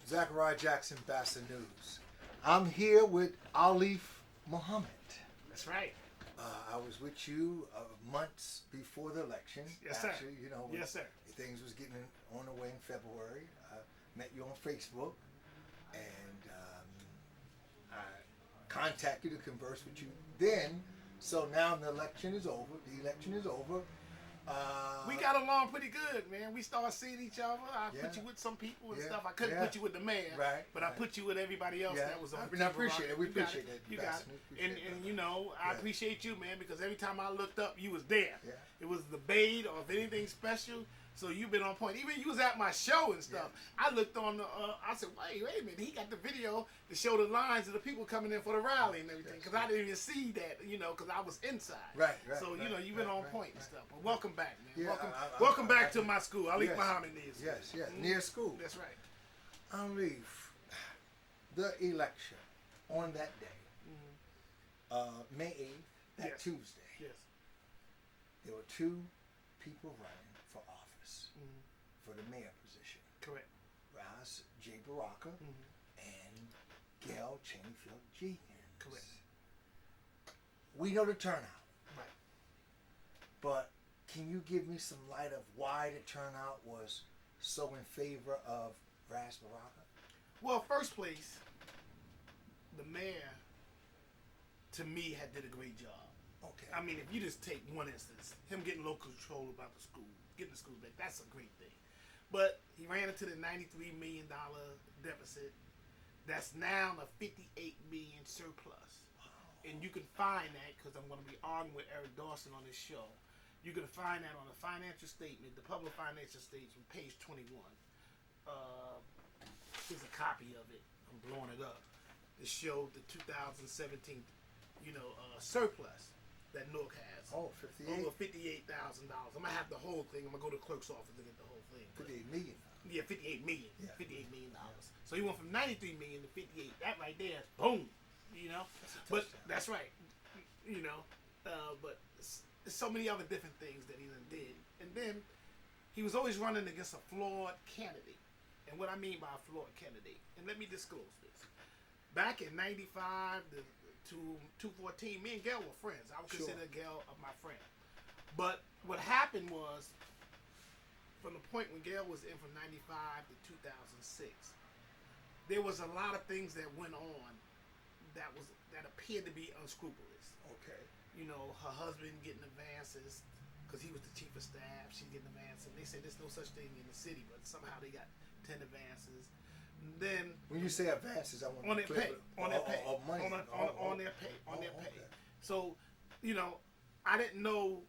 Zechariah Jackson, BASA News. I'm here with Alif Muhammad. That's right. I was with you months before the election. Yes, Actually, sir. You know, Yes, sir. Things was getting on the way in February. I met you on Facebook, and I contacted you to converse with you then. So now the election is over. We got along pretty good, man. We started seeing each other. I put you with some people and stuff. I couldn't put you with the mayor, but I put you with everybody else that was on. I appreciate it. We appreciate it. You got it. And you know, I appreciate you, man, because every time I looked up, you was there. Yeah. It was the bait or if anything special. So you've been on point. Even you was at my show and stuff. Yeah. I looked on the. I said, wait a minute. He got the video to show the lines of the people coming in for the rally and everything. Because I didn't even see that, you know, because I was inside. Right. So you know, you've been on point and stuff. But welcome back, man. Yeah, welcome back to my school. Alif Muhammad near school. Yes. Near school. That's right. Alif, the election on that day, May 8th, that Tuesday. Yes. There were two people running for office for the mayor position. Correct. Ras J. Baraka and Gail Cheneyfield Jenkins. Correct. We know the turnout. Right. But can you give me some light of why the turnout was so in favor of Ras Baraka? Well, first place, the mayor, to me, had did a great job. Okay. I mean, if you just take one instance, him getting local control about the school, getting the school back, that's a great thing. But he ran into the $93 million deficit. That's now a $58 million surplus. Wow. And you can find that, because I'm going to be arguing with Eric Dawson on this show. You can find that on the financial statement, the public financial statement, from page 21. Here's a copy of it. I'm blowing it up to show the 2017, surplus that Newark has. Oh, 58? Over $58,000. I'm going to have the whole thing. I'm going to go to the clerk's office to get the whole thing. 58 million. Yeah, $58 million. Yeah. $58 million. So he went from $93 million to 58. That right there, boom. You know? That's right. You know? But there's so many other different things that he did. And then he was always running against a flawed candidate. And what I mean by a flawed candidate, and let me disclose this. Back in 95 to 2014, me and Gail were friends. I would consider Gail my friend. But what happened was, from the point when Gail was in from 95 to 2006, there was a lot of things that went on that appeared to be unscrupulous. Okay. You know, her husband getting advances because he was the chief of staff. She's getting advances. They said there's no such thing in the city, but somehow they got 10 advances. And then when you say advances, I want on their pay, on their pay, money. on their pay, on their pay. So, you know, I didn't know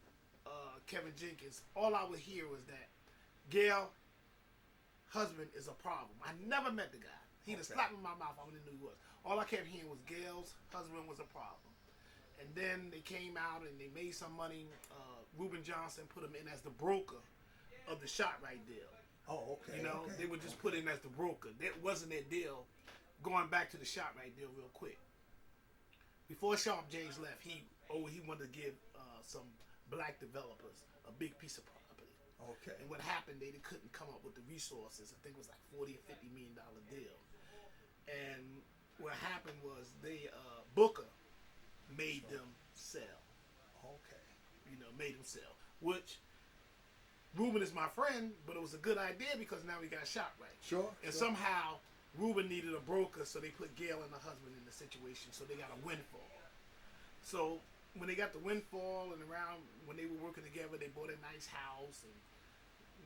Kevin Jenkins. All I would hear was that Gail husband is a problem. I never met the guy. He'd have slapped me in my mouth. I wouldn't know who he was. All I kept hearing was Gail's husband was a problem. And then they came out and they made some money. Reuben Johnson put him in as the broker of the ShotRite deal. Oh, okay. You know, they would just put him as the broker. That wasn't their deal. Going back to the ShotRite deal real quick. Before Sharp James left, he wanted to give some black developers a big piece of property. Okay. And what happened, they couldn't come up with the resources. I think it was like $40 or $50 million deal. And what happened was Booker made them sell. Okay. You know, made them sell. Which Reuben is my friend, but it was a good idea because now we got ShotRite. Sure. And somehow Reuben needed a broker, so they put Gail and her husband in the situation, so they got a windfall. So when they got the windfall and around when they were working together, they bought a nice house, and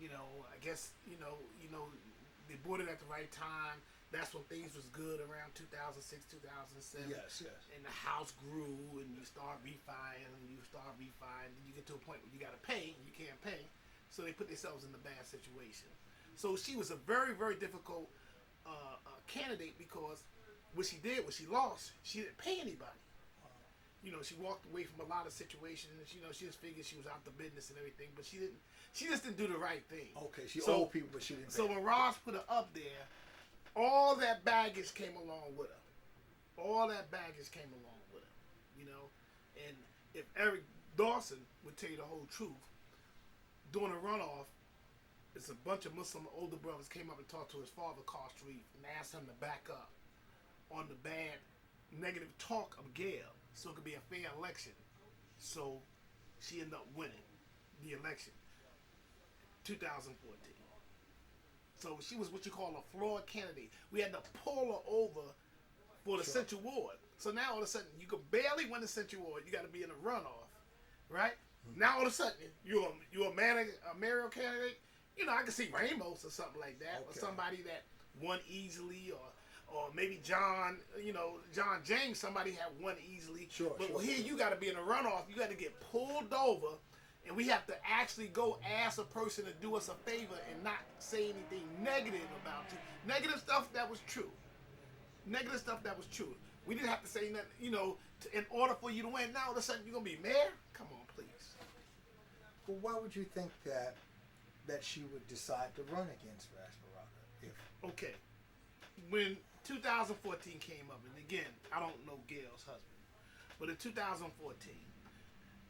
I guess they bought it at the right time. That's when things was good around 2006, 2007. Yes. And the house grew, and you start refining, and you get to a point where you got to pay, and you can't pay. So they put themselves in a bad situation. So she was a very, very difficult candidate because what she did was she lost. She didn't pay anybody. You know, she walked away from a lot of situations. You know, she just figured she was out the business and everything, but she just didn't do the right thing. Okay, she owed people, but she didn't pay. So when Ross put her up there, all that baggage came along with her. You know, and if Eric Dawson would tell you the whole truth, during a runoff, it's a bunch of Muslim older brothers came up and talked to his father, Carl Street, and asked him to back up on the bad, negative talk of Gail, so it could be a fair election. So she ended up winning the election, 2014. So she was what you call a flawed candidate. We had to pull her over for the Central Ward. So now all of a sudden you could barely win the Central Ward. You got to be in a runoff, right? Mm-hmm. Now all of a sudden you're a mayoral candidate. You know, I can see Ramos or something like that, or somebody that won easily, or maybe John James, somebody had won easily. But here you got to be in a runoff. You got to get pulled over, and we have to actually go ask a person to do us a favor and not say anything negative about you. Negative stuff that was true. Negative stuff that was true. We didn't have to say nothing, you know, in order for you to win. Now all of a sudden you're going to be mayor? Come on, please. Well, why would you think that she would decide to run against Ras Baraka? Okay. When 2014 came up, and again, I don't know Gail's husband, but in 2014,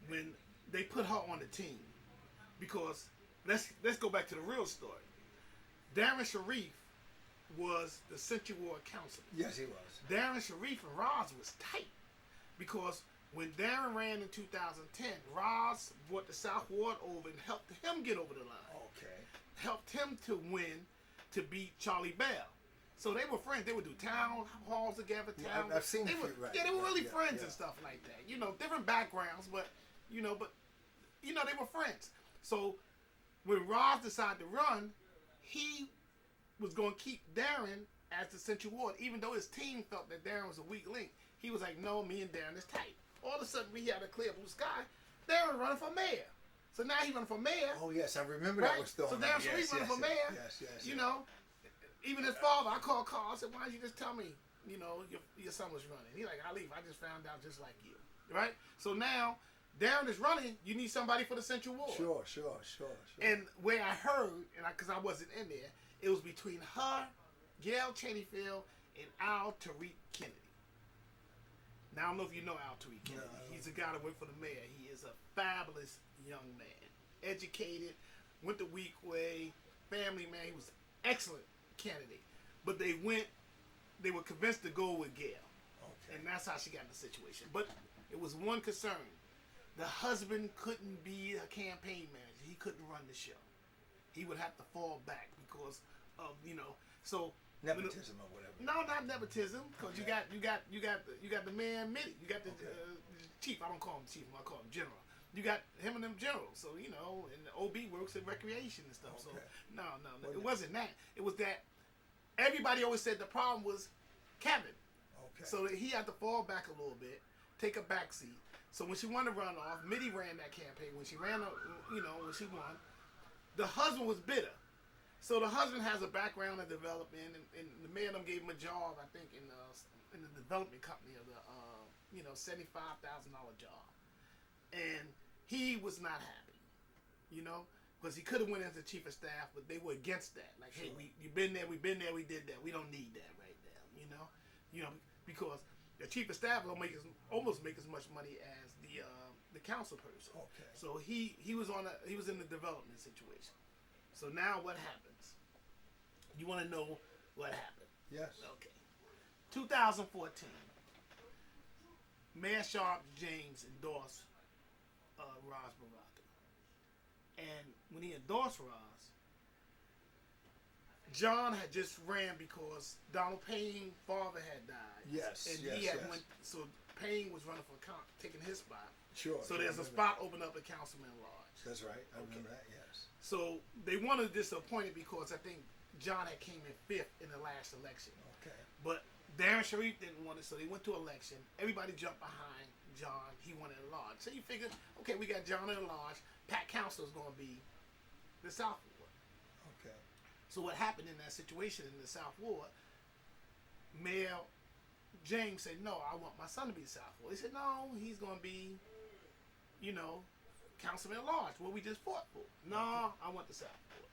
when they put her on the team, because let's go back to the real story. Darren Sharif was the Central Ward councilor. Yes, he was. Darren Sharif and Roz was tight, because when Darren ran in 2010, Roz brought the South Ward over and helped him get over the line. Okay. Helped him to win, to beat Charlie Bell. So they were friends. They would do town halls together. I've seen they were, right. Yeah, they were really friends and stuff like that. You know, different backgrounds, but they were friends. So when Roz decided to run, he was going to keep Darren as the Central Ward, even though his team felt that Darren was a weak link. He was like, no, me and Darren is tight. All of a sudden, we had a clear blue sky. Darren running for mayor. So now he's running for mayor. Oh, yes, I remember right? that was still So Darren Sharif running for mayor. Yes. You know, even his father, I called Carl, I said, why didn't you just tell me, you know, your son was running? He's like, Alif, I just found out just like you. Right? So now, Darren is running, you need somebody for the Central Ward. Sure. And where I heard, because I wasn't in there, it was between her, Gail Cheneyfield, and Al Tariq Kennedy. Now, I don't know if you know Al Tariq Kennedy. No. He's a guy that worked for the mayor. He is a fabulous young man. Educated, went the weak way, family man. He was an excellent candidate. But they were convinced to go with Gail. Okay. And that's how she got in the situation. But it was one concern. The husband couldn't be a campaign manager. He couldn't run the show. He would have to fall back because of, so nepotism or whatever. No, not nepotism, because you got the man Mitty. You got the chief. I don't call him chief. I call him general. You got him and them generals. So and the OB works in recreation and stuff. Okay. So no, it wasn't that. It was that everybody always said the problem was Kevin. Okay. So that he had to fall back a little bit, take a back seat. So when she won the runoff, Mitty ran that campaign. When she ran, when she won, the husband was bitter. So the husband has a background in development, and the mayor gave him a job, I think, in the development company of the $75,000 job, and he was not happy, because he could have went as the chief of staff, but they were against that. Like, hey, we've been there, we did that, we don't need that right now, because the chief of staff will almost make as much money as the council person. Okay. So he was in the development situation. So now what happens? You want to know what happened? Yes. Okay. 2014, Mayor Sharp James endorsed Ras Baraka. And when he endorsed Ras, John had just ran because Donald Payne's father had died. Yes. And he had went, so Payne was running for taking his spot. Sure. So there's a spot open up at Councilman Lodge. That's right. I remember that, yes. So they wanted to disappoint it because I think John had came in 5th in the last election. Okay. But Darren Sharif didn't want it, so they went to election. Everybody jumped behind John. He wanted a lodge. So you figure, okay, we got John in a lodge. Pat Council is going to be the South Ward. Okay. So what happened in that situation in the South Ward, Mayor James said, no, I want my son to be the South Ward. He said, no, he's going to be, Councilman at Large, what we just fought for. No, I want the South Ward.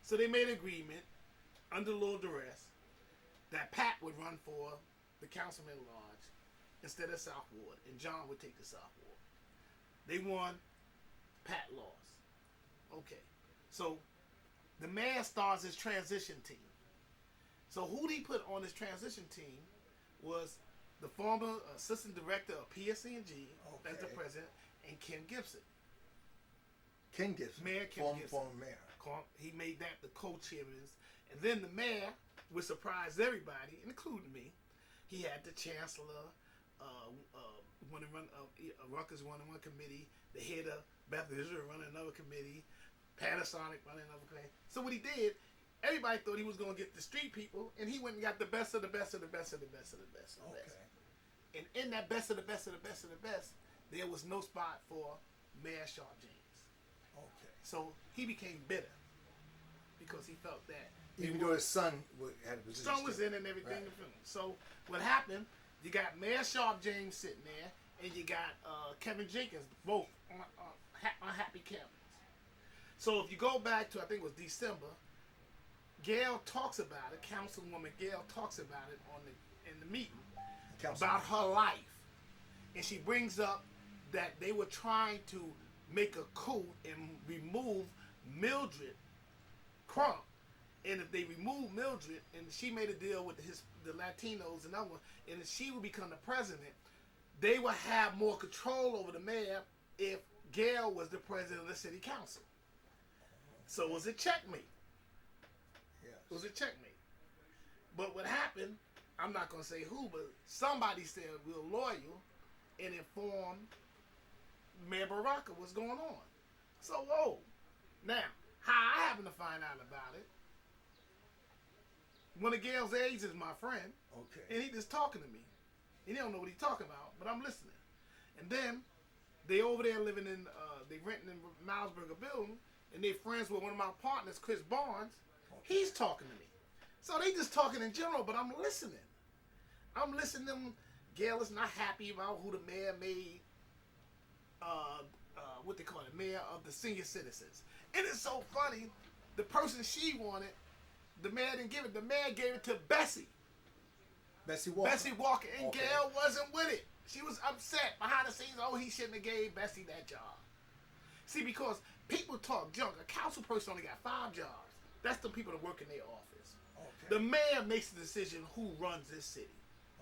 So they made an agreement under a little duress that Pat would run for the Councilman at Large instead of South Ward, and John would take the South Ward. They won, Pat lost. Okay. So the mayor starts his transition team. So who he put on his transition team was the former assistant director of PSC&G as the president, and Ken Gibson. Ken Gibson, Mayor Ken Gibson. Former mayor. He made that the co-chairman. And then the mayor, which surprised everybody, including me, he had the chancellor, Rutgers running one committee, the head of Beth Israel running another committee, Panasonic running another committee. So what he did, everybody thought he was going to get the street people, and he went and got the best of the best of the best of the best of the best of the best. And in that best of the best of the best of the best, there was no spot for Mayor Sharp James. Okay. So he became bitter because he felt that even though his son had a position. Son was in and everything. Right. So what happened? You got Mayor Sharp James sitting there, and you got Kevin Jenkins, both on unhappy cabinets. So if you go back to, I think it was December, Gail talks about it. Councilwoman Gail talks about it in the meeting about her life, and she brings up that they were trying to make a coup and remove Mildred Crump. And if they remove Mildred, and she made a deal with the Latinos and other ones, and if she would become the president, they would have more control over the mayor if Gail was the president of the city council. So it was a checkmate. Yes. It was a checkmate. But what happened, I'm not going to say who, but somebody said we're loyal and informed Mayor Baraka what's going on. So, whoa. Now, how I happen to find out about it, one of Gail's aides is my friend. Okay. And he just talking to me. And he don't know what he's talking about, but I'm listening. And then, they over there living in, they renting in Milesburg a building, and they friends with one of my partners, Chris Barnes. Okay. He's talking to me. So they just talking in general, but I'm listening. I'm listening. Gail is not happy about who the mayor made, what they call it, mayor of the senior citizens. And it's so funny, the person she wanted, the mayor didn't give it. The mayor gave it to Bessie. Bessie Walker. Bessie Walker. And Gail wasn't with it. She was upset behind the scenes. Oh, he shouldn't have gave Bessie that job. See, because people talk junk. A council person only got 5 jobs. That's the people that work in their office. Okay. The mayor makes the decision who runs this city.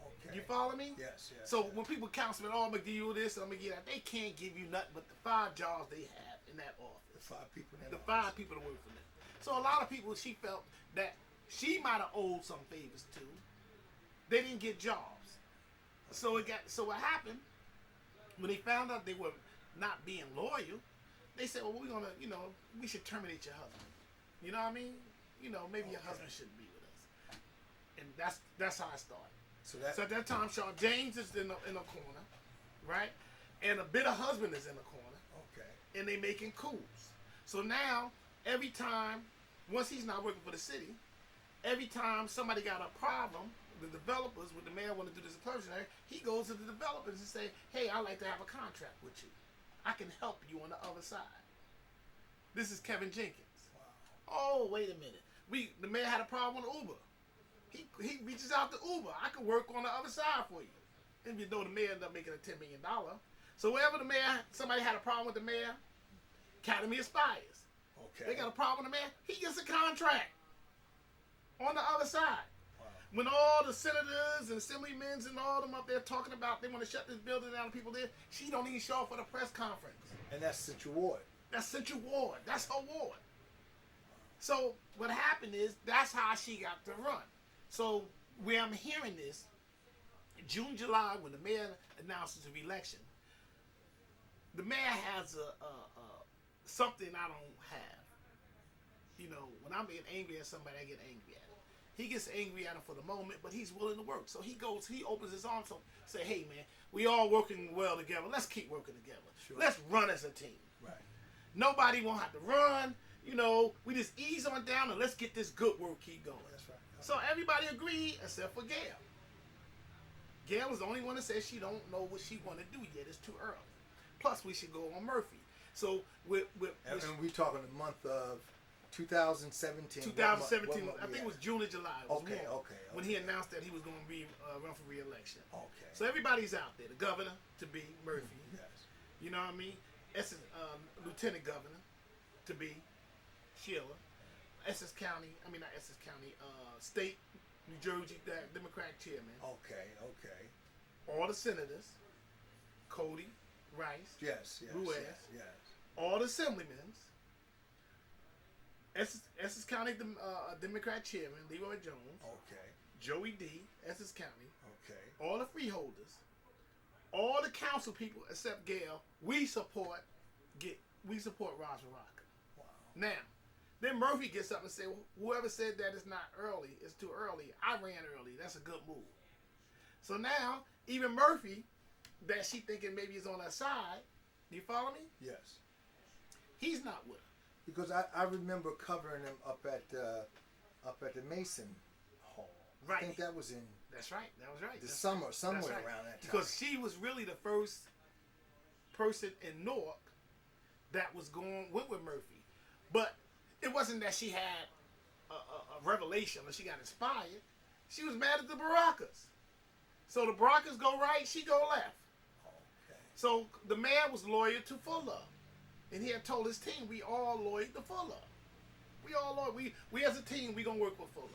Okay. You follow me? Yes, yes. So when people counsel, oh, I'm going to give you this, I'm going to give you that, they can't give you nothing but the 5 jobs they have in that office. The 5 people in that The office. 5 people that work for them. So a lot of people, she felt that she might have owed some favors to. They didn't get jobs. So what happened, when they found out they were not being loyal, they said, well, we're going to, we should terminate your husband. You know what I mean? Maybe your husband shouldn't be with us. And that's how I started. So at that time, Sean James is in the corner, right? And a bitter husband is in the corner. Okay. And they making coups. So now, every time, once he's not working for the city, every time somebody got a problem, the developers, when the mayor want to do this inclusionary, he goes to the developers and say, hey, I'd like to have a contract with you. I can help you on the other side. This is Kevin Jenkins. Wow. Oh, wait a minute. The mayor had a problem with Uber. He reaches out to Uber. I can work on the other side for you. Even though the mayor ended up making a $10 million. So wherever somebody had a problem with the mayor, Academy aspires. Okay. They got a problem with the mayor, he gets a contract on the other side. Wow. When all the senators and assemblymen and all them up there talking about they want to shut this building down, people there, she don't even show up for the press conference. And that's Central Ward. That's Central Ward. That's her ward. So what happened is that's how she got to run. So where I'm hearing this, June, July, when the mayor announces the election, the mayor has something I don't have. When I'm getting angry at somebody, I get angry at him. He gets angry at him for the moment, but he's willing to work. So he opens his arms up, say, hey man, we all working well together. Let's keep working together. Sure. Let's run as a team. Right. Nobody won't have to run. We just ease on down and let's get this good work keep going. That's right. So everybody agreed except for Gail. Gail was the only one that said she don't know what she want to do yet. It's too early. Plus, we should go on Murphy. So and we talking the month of 2017. 2017. What I think it was June or July. Okay. When he announced that he was going to run for re-election. Okay. So everybody's out there. The governor to be Murphy. Yes. You know what I mean? Lieutenant governor to be Sheila. Essex County. I mean, not Essex County. State New Jersey Democratic chairman. Okay. All the senators. Cody, Rice. Yes. Ruiz. Yes. All the assemblymen. Essex County Democrat chairman Leroy Jones. Okay. Joey D. Essex County. Okay. All the freeholders. All the council people except Gail. We support Roger Rock. Wow. Now, then Murphy gets up and says, whoever said that it's not early, it's too early. I ran early. That's a good move. So now, even Murphy, that she thinking maybe is on her side, you follow me? Yes. He's not with her. Because I remember covering them up at the Mason Hall. Right. I think that was in That's right. That was right. somewhere right. around that time. Because she was really the first person in Newark that was went with Murphy. But it wasn't that she had a revelation or she got inspired. She was mad at the Baracas. So the Baracas go right, she go left. Okay. So the mayor was loyal to Fuller. And he had told his team, we all loyal to Fuller. We all loyal. We as a team, we gonna work with Fuller.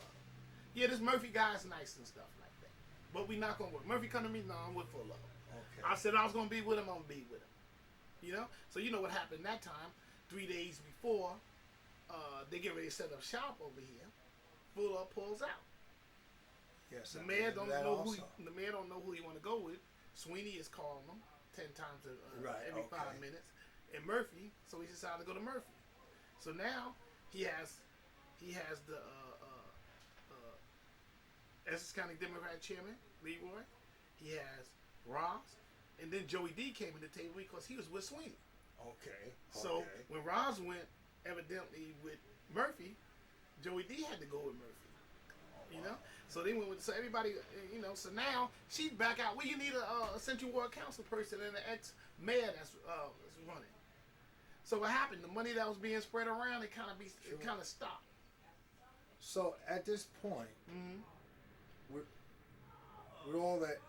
Yeah, this Murphy guy's nice and stuff like that. But we not gonna work. Murphy come to me, no, I'm with Fuller. Okay. I said I was gonna be with him, I'm gonna be with him. You know? So you know what happened that time, 3 days before, they get ready to set up shop over here. Fuller pulls out. Yes. The mayor don't know who he want to go with. Sweeney is calling him 10 times every 5 minutes. And Murphy, so he decided to go to Murphy. So now he has the Essex County Democrat chairman Leroy. He has Ross, and then Joey D came to the table because he was with Sweeney. Okay. So when Ross went evidently with Murphy, Joey D had to go with Murphy. You know, so they went with everybody. You know, so now she's back out. Well, you need a Central Ward Council person and an ex-mayor that's running. So what happened? The money that was being spread around, it kind of stopped. So at this point, with all that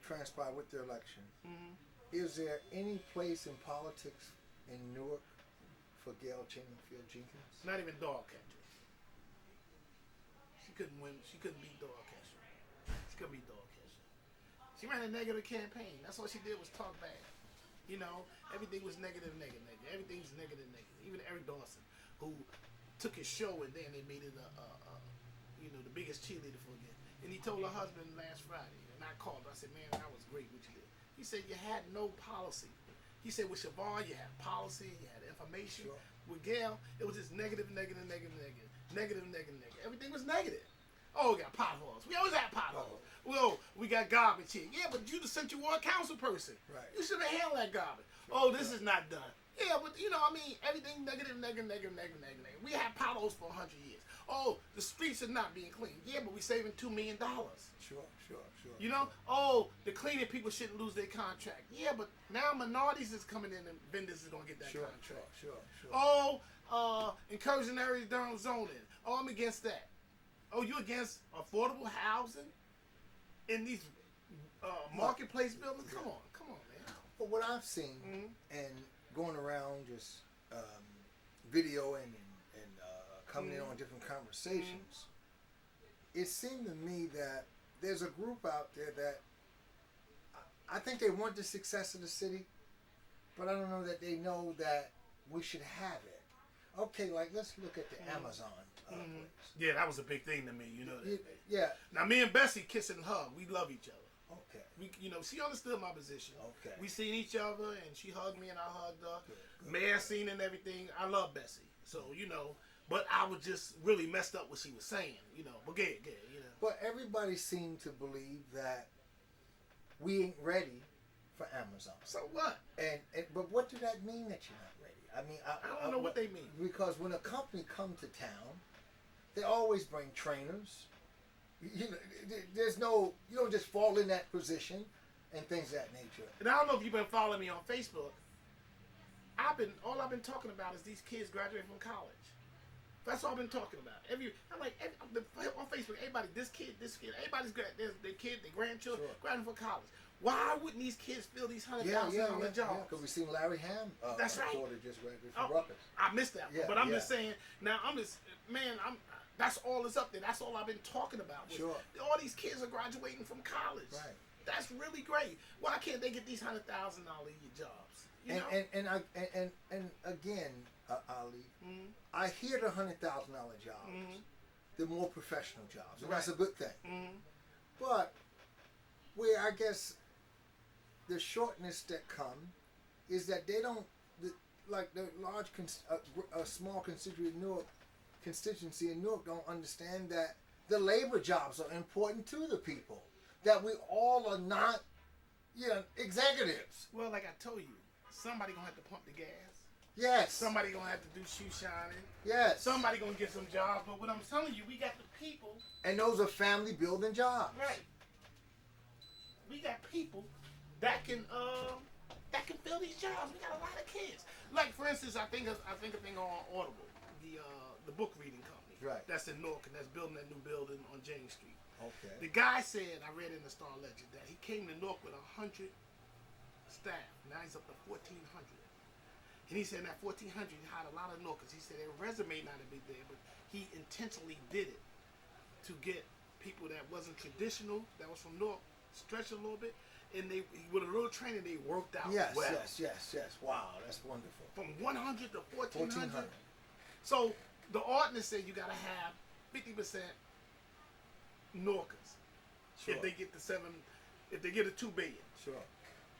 transpired with the election, is there any place in politics in Newark for Gail Chingfield Jenkins? Not even dog catcher. She couldn't win. She couldn't beat dog catcher. She couldn't beat dog catcher. She ran a negative campaign. That's all she did was talk bad. You know, everything was negative. Everything's negative. Even Eric Dawson, who took his show and then they made it the biggest cheerleader for again. And he told her husband last Friday, and I called her. I said, man, that was great what you did. He said, you had no policy. He said, with Siobhan, you had policy, you had information. Sure. With Gail, it was just negative. Everything was negative. Oh, we got potholes. We always have potholes. Well, we got garbage here. Yeah, but you the Central Ward Council person. Right. You should have handled that garbage. Oh, this is not done. Yeah, but everything negative. We had potholes for 100 years. Oh, the streets are not being cleaned. Yeah, but we're saving $2 million. Sure. You know? Oh, the cleaning people shouldn't lose their contract. Yeah, but now minorities is coming in and vendors is going to get that contract. Sure. Oh, incursionary zoning. Oh, I'm against that. Oh, you against affordable housing in these marketplace buildings? Come on, man. But what I've seen and going around just videoing and coming in on different conversations, it seemed to me that there's a group out there that I think they want the success of the city, but I don't know that they know that we should have it. Okay, like let's look at the Amazon place. Yeah, that was a big thing to me. You know that. Yeah. Now me and Bessie kiss and hug. We love each other. Okay. She understood my position. Okay. We seen each other, and she hugged me, and I hugged her. Good. Mayor seen and everything. I love Bessie, so but I was just really messed up what she was saying, But good, But everybody seemed to believe that we ain't ready for Amazon. So what? But what does that mean that you're not ready? I mean, I don't know what they mean. Because when a company comes to town, they always bring trainers. There's no, you don't just fall in that position and things of that nature. And I don't know if you've been following me on Facebook. All I've been talking about is these kids graduating from college. That's all I've been talking about. On Facebook, everybody, this kid, everybody's their kid, their grandchildren, Sure. graduating from college. Why wouldn't these kids fill these $100,000 jobs? Because we seen Larry Ham. That's right. Daughter just graduated from Rutgers. I missed that. Yeah, but I'm just saying. Now that's all that's up there. That's all I've been talking about. Sure. All these kids are graduating from college. Right. That's really great. Why can't they get these $100,000 a year jobs? You know? And again, Ali, I hear the $100,000 jobs. The more professional jobs, and that's a good thing. But where I guess the shortness that come is that they don't like the large a small constituency in Newark don't understand that the labor jobs are important to the people. That we all are not, executives. Well, like I told you, somebody gonna have to pump the gas. Yes. Somebody gonna have to do shoe shining. Yes. Somebody gonna get some jobs. But what I'm telling you, we got the people. And those are family building jobs. Right. We got people that can fill these jobs. We got a lot of kids. Like for instance, I think a thing on Audible, the book reading company. Right. That's in Newark, and that's building that new building on James Street. Okay. The guy said, I read in the Star Ledger, that he came to Newark with 100 staff. Now he's up to 1,400. And he said that 1,400, he hired a lot of Newarkers. He said their resume not to be there, but he intentionally did it to get people that wasn't traditional, that was from Newark, stretch a little bit, and with a little training, they worked out yes, well. Yes. Wow, that's wonderful. From 100 to 1,400. So the ordinance said you got to have 50% Newarkers. Sure. If they get if they get a $2 billion. Sure.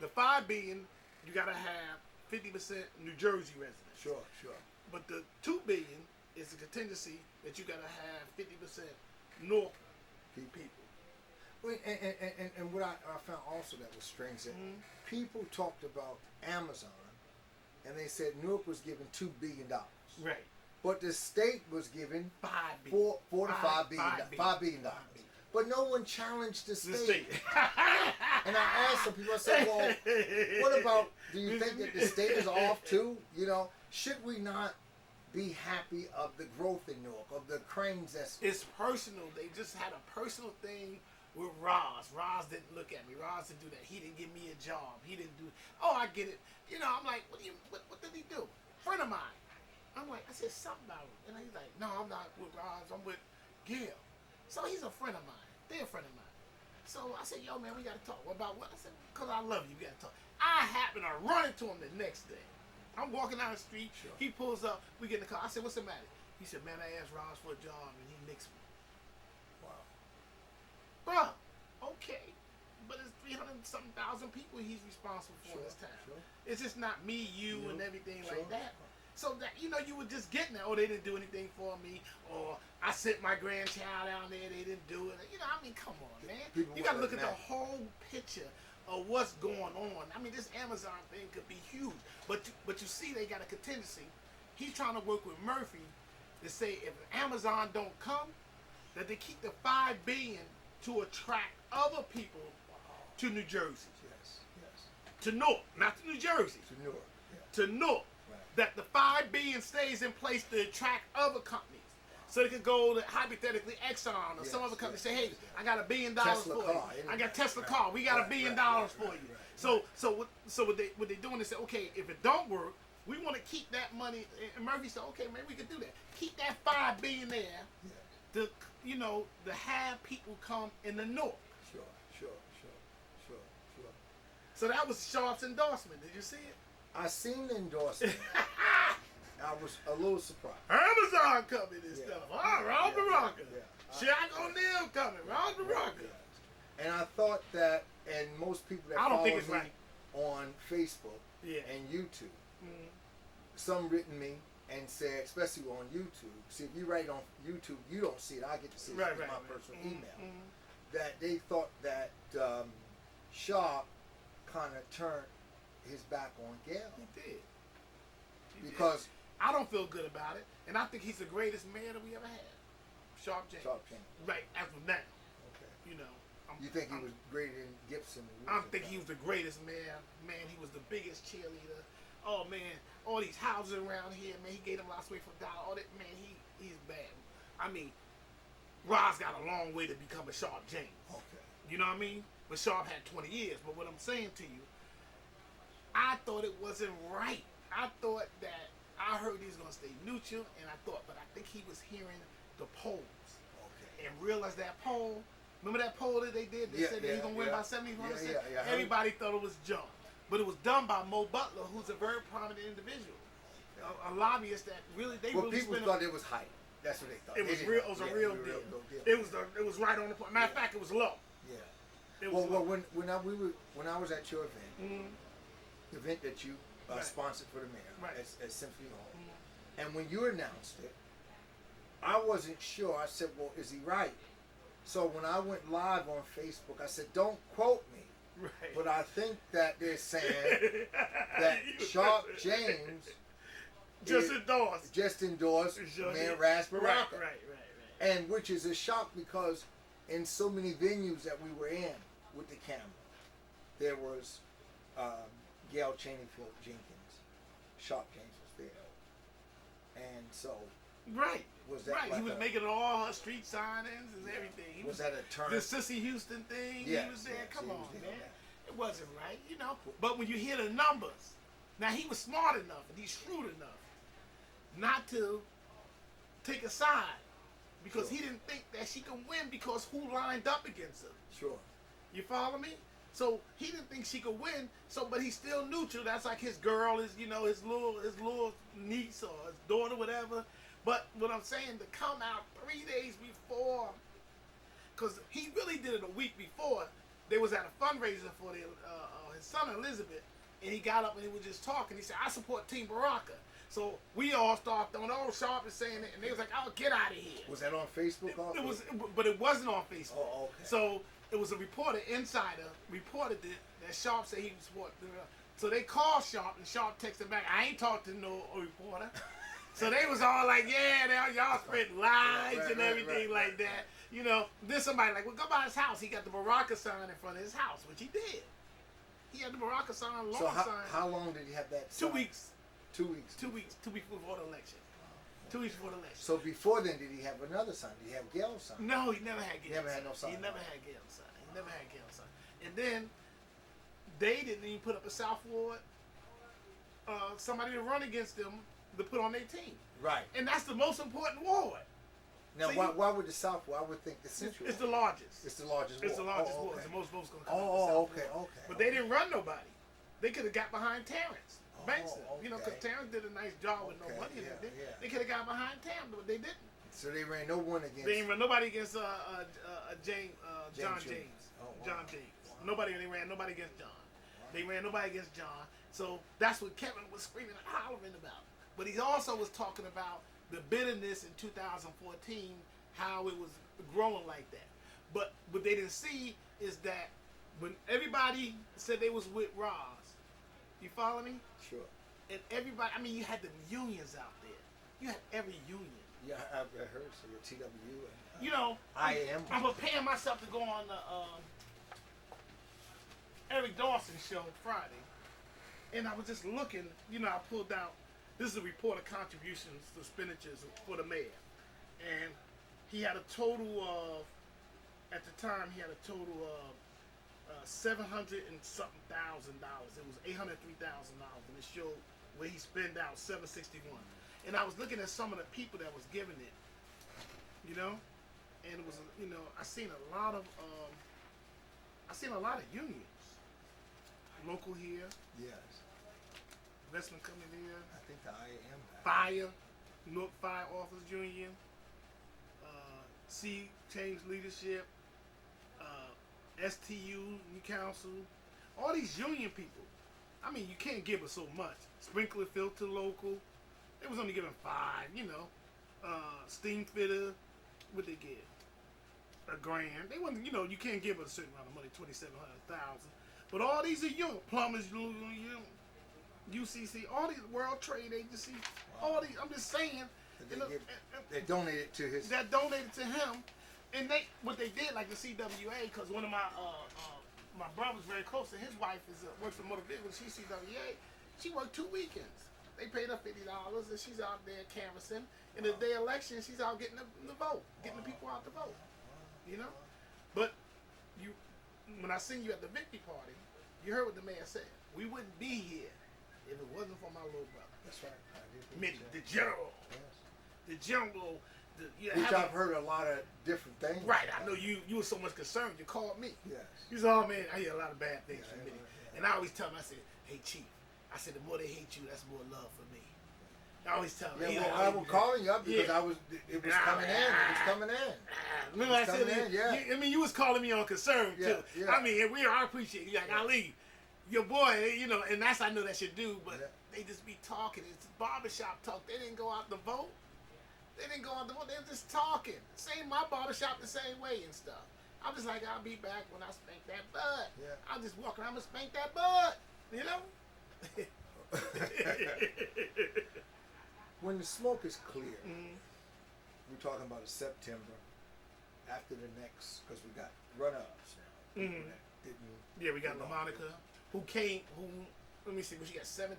The $5 billion, you got to have 50% New Jersey residents. Sure. But the $2 billion is a contingency that you got to have 50% North people. Well, and what I found also that was strange that people talked about Amazon, and they said Newark was given $2 billion. Right. But the state was given $5 billion. $5 billion. But no one challenged the state. And I asked some people, I said, well, what about, do you think that the state is off too? Should we not be happy of the growth in Newark, of the cranes that's... It's personal. They just had a personal thing with Roz. Roz didn't look at me. Roz didn't do that. He didn't give me a job. He didn't do... Oh, I get it. I'm like, what did he do? Friend of mine. I'm like, I said something about him. And he's like, no, I'm not with Roz. I'm with Gail. So he's a friend of mine. They're a friend of mine. So I said, yo, man, we got to talk. About what? I said, because I love you. We got to talk. I happen to run into him the next day. I'm walking down the street. Sure. He pulls up. We get in the car. I said, what's the matter? He said, man, I asked Roz for a job, and he nixed me. Wow. Bruh, okay. But it's 300-something thousand people he's responsible for in this town. Sure. It's just not me, you, and everything like that. So that, you were just getting that. Oh, they didn't do anything for me. Or I sent my grandchild down there, they didn't do it. Come on, man. You got to look at the whole picture of what's going on. This Amazon thing could be huge. But you see, they got a contingency. He's trying to work with Murphy to say if Amazon don't come, that they keep the $5 billion to attract other people to New Jersey. Yes. To Newark, not to New Jersey. To Newark. Yeah. To Newark. That the $5 billion stays in place to attract other companies. So they could go to, hypothetically, Exxon or some other company say, hey, I got $1 billion for you. I got Tesla car. We got $1 billion for you. So what they doing is say, okay, if it don't work, we want to keep that money. And Murphy said, okay, maybe we could do that. Keep that $5 billion there to have people come in the North. Sure. So that was Sharp's endorsement. Did you see it? I seen the endorsement. I was a little surprised. Amazon coming and stuff. Rob Baraka. Shaq O'Neal coming. Rob Baraka. And I thought that, and most people that follow me on Facebook and YouTube, some written me and said, especially on YouTube, see if you write on YouTube, you don't see it. I get to see it in my personal email. That they thought that Sharp kind of turned his back on Gail. He did. Because I don't feel good about it, and I think he's the greatest mayor that we ever had. Sharp James. Right, as of now. Okay. You think he was greater than Gibson? I think he was the greatest mayor. Man, he was the biggest cheerleader. Oh man, all these houses around here, man, he gave them lots away for $1. All that, man, he's bad. Roz got a long way to become a Sharp James. Okay. You know what I mean? But Sharp had 20 years. But what I'm saying to you, I thought it wasn't right. I thought that I heard he was going to stay neutral, and but I think he was hearing the polls. Okay. And realized that poll. Remember that poll that they did? They said that he's going to win by 70%? Everybody thought it was junk. But it was done by Mo Butler, who's a very prominent individual. A lobbyist that really, people thought it was hype. That's what they thought. It was real. It was a real deal. It was right on the point. Matter of fact, it was low. Yeah. When I was at your event, the event that you sponsored for the mayor at Symphony Hall, and when you announced it, I wasn't sure. I said, "Well, is he right?" So when I went live on Facebook, I said, "Don't quote me." Right. But I think that they're saying that Sharp James just endorsed Mayor Baraka. Right. And which is a shock because in so many venues that we were in with the camera, there was Gail Cheneyfield Jenkins, Sharp James was there, and so was that he was making all her street signings and everything. Was that a turn? The Sissy Houston thing. He was there. Come on, man. It wasn't right, you know. But when you hear the numbers, now he was smart enough and he's shrewd enough not to take a side because he didn't think that she could win because who lined up against her. Sure. You follow me? So he didn't think she could win. So, but he's still neutral. That's like his girl, his little niece or his daughter, whatever. But what I'm saying, to come out 3 days before, because he really did it a week before. They was at a fundraiser for his son Elizabeth, and he got up and he was just talking. He said, "I support Team Baraka." So we all started throwing, Sharp is saying it, and they was like, "Oh, get out of here." Was that on Facebook? It was, but it wasn't on Facebook. Oh, okay. So it was a reporter, insider, reported that Sharp said he supported. So they called Sharp, and Sharp texted back, "I ain't talked to no reporter." So they was all like, "Yeah, y'all spread lies and everything like that." You know, then somebody like, "Well, go by his house. He got the Baraka sign in front of his house," which he did. He had the Baraka sign, sign. How long did he have that sign? 2 weeks. 2 weeks. 2 weeks. 2 weeks before the election. 2 weeks before the election. So before then, did he have another sign? Did he have Gail's sign? No, he never had Gail's sign. He never had no sign. He never had Gail's sign. He never had Gail's sign. And then they didn't even put up a South Ward, somebody to run against them to put on their team. Right. And that's the most important ward. Now, so why would the South Ward? I would think the Central. It's the largest. It's the largest ward. It's the largest ward. It's the most votes going to come okay. But they didn't run nobody. They could have got behind Terrence Bankston. Okay. You know, because Terrence did a nice job with no money. They could have got behind Terrence, but they didn't. So they ran no one against. They didn't run nobody against John James. Wow. John James. Wow. They ran nobody against John. Wow. They ran nobody against John. So that's what Kevin was screaming and hollering about. But he also was talking about the bitterness in 2014, how it was growing like that. But what they didn't see is that when everybody said they was with Roz, you follow me? Sure. And everybody, I mean, you had the unions out there. You had every union. Yeah, I've heard so your TW. And, you know, I'm preparing myself to go on the Eric Dawson show Friday, and I was just looking. You know, I pulled out. This is a report of contributions to expenditures for the mayor, and he had a total of, at the time, he had a total of $700 and something thousand. It was $803,000, and it showed where he spent out $761. And I was looking at some of the people that was giving it, you know, and it was, you know, I seen a lot of unions, local here. Yes. Investment coming in. I think the IAM. Fire, North Fire Officers Union, Sea Change Leadership, STU, New Council, all these union people. I mean, you can't give us so much. Sprinkler Filter Local, they was only giving 5, you know. Steam Fitter, what they get? $1,000. They wasn't, you know, you can't give us a certain amount of money, $2,700,000. But all these are young plumbers, UCC, all these World Trade Agency, all these. I'm just saying. They donated to his. That donated to him, and what they did, like the CWA, because one of my brother's very close, and his wife works for motor vehicles. She's CWA. She worked 2 weekends. They paid her $50, and she's out there canvassing. In the day election, she's out getting the vote, getting the people out to vote. You know, but I seen you at the victory party, you heard what the mayor said. We wouldn't be here if it wasn't for my little brother. That's right. The general. Yes. The general. Which I've heard a lot of different things. Right. I know you were so much concerned. You called me. Yes. You said, oh, man, I hear a lot of bad things from Mitty. And I always tell them, I said, hey, Chief, I said, the more they hate you, that's more love for me. I always tell them. Yeah, well, I was calling you up because it was coming in. It was coming in. Remember I said that? I mean, you was calling me on concern, too. Yeah. I mean, I appreciate you. Like, Ali, your boy, you know, and I know that's your dude, but they just be talking. It's barbershop talk. They didn't go out to vote. They didn't go out to vote. They were just talking. Same my barbershop the same way and stuff. I'm just like, I'll be back when I spank that butt. Yeah. I'll just walk around and spank that butt. You know? When the smoke is clear, we're talking about September after the next, because we got run-ups now. Yeah, we got LaMonica, who let me see, she got 1,700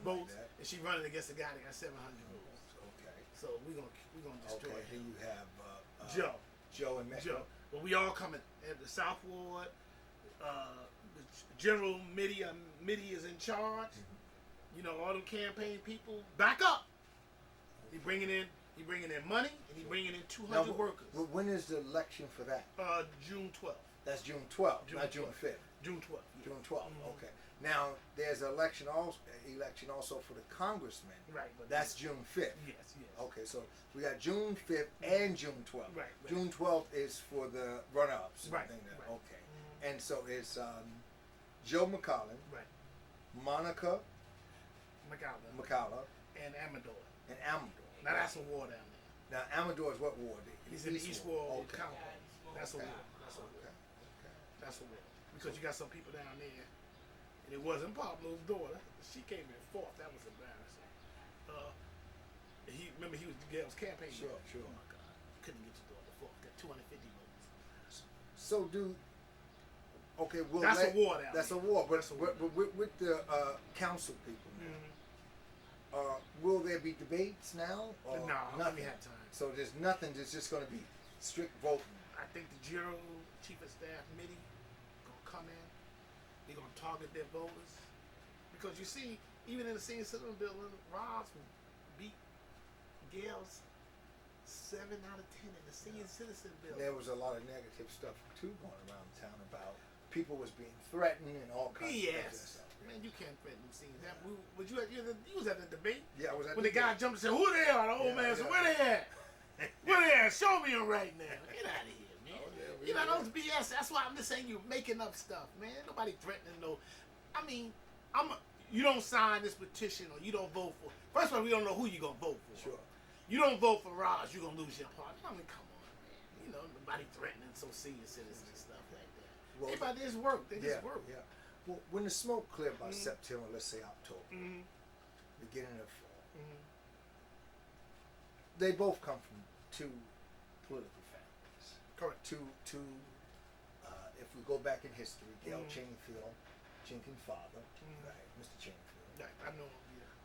votes, like that. and she running against a guy that got 700 votes. Okay. So we're gonna destroy Okay, him. then you have Joe and Metro. Joe. Well, we all coming at the South Ward. The General Mitty is in charge. You know, all them campaign people back up. He bringing in money, and he bringing in 200 workers. When is the election for that? June 12th. That's June 12th, not June 5th. June 12th. Yeah. June 12th. Okay. Now there's an election also for the congressman. Right. But that's June 5th. Yes. Okay, so we got June 5th and June 12th. Right. June 12th is for the run-ups. Right. Okay. And so it's Joe McCollum, right, Monica McCalla, and Amador. Now that's a war down there. Now Amador is what ward? He's in the East Ward Okay. County. That's a war. That's a war. Because you got some people down there, and it wasn't Pablo's daughter. She came in fourth. That was embarrassing. Remember he was Gail's campaign. Sure. Oh my God, couldn't get your daughter fourth. Got 250 votes. So that's a war down That's there. a war, but with the council people now, will there be debates now? Or no, nothing had time. So there's nothing. There's just going to be strict voting. I think the General Chief of Staff Mitty gonna come in. They're gonna target their voters because you see, even in the senior citizen building, Ross beat Gail's 7 out of 10 in the senior citizen building. There was a lot of negative stuff too going around town about people was being threatened and all kinds of stuff. Man, you can't threaten them scenes. You was at the debate? Yeah, I was at when the guy jumped and said, "Who they are?" The old man said, "Where they at? Where they at? Show me them right now. Get out of here, man." You know, those BS. That's why I'm just saying you're making up stuff, man. Nobody threatening no. I mean, you don't sign this petition or you don't vote for. First of all, we don't know who you're going to vote for. Sure. You don't vote for Raj, you're going to lose your party. I mean, come on, man. You know, nobody threatening so senior citizens and stuff like that. Well, everybody just work. They just work. Yeah. Well, when the smoke cleared by September, let's say October, beginning of fall, they both come from two political families. Correct. If we go back in history, Gail Chainfield, Jenkins' father, right, Mr. Chainfield. Right, I know him.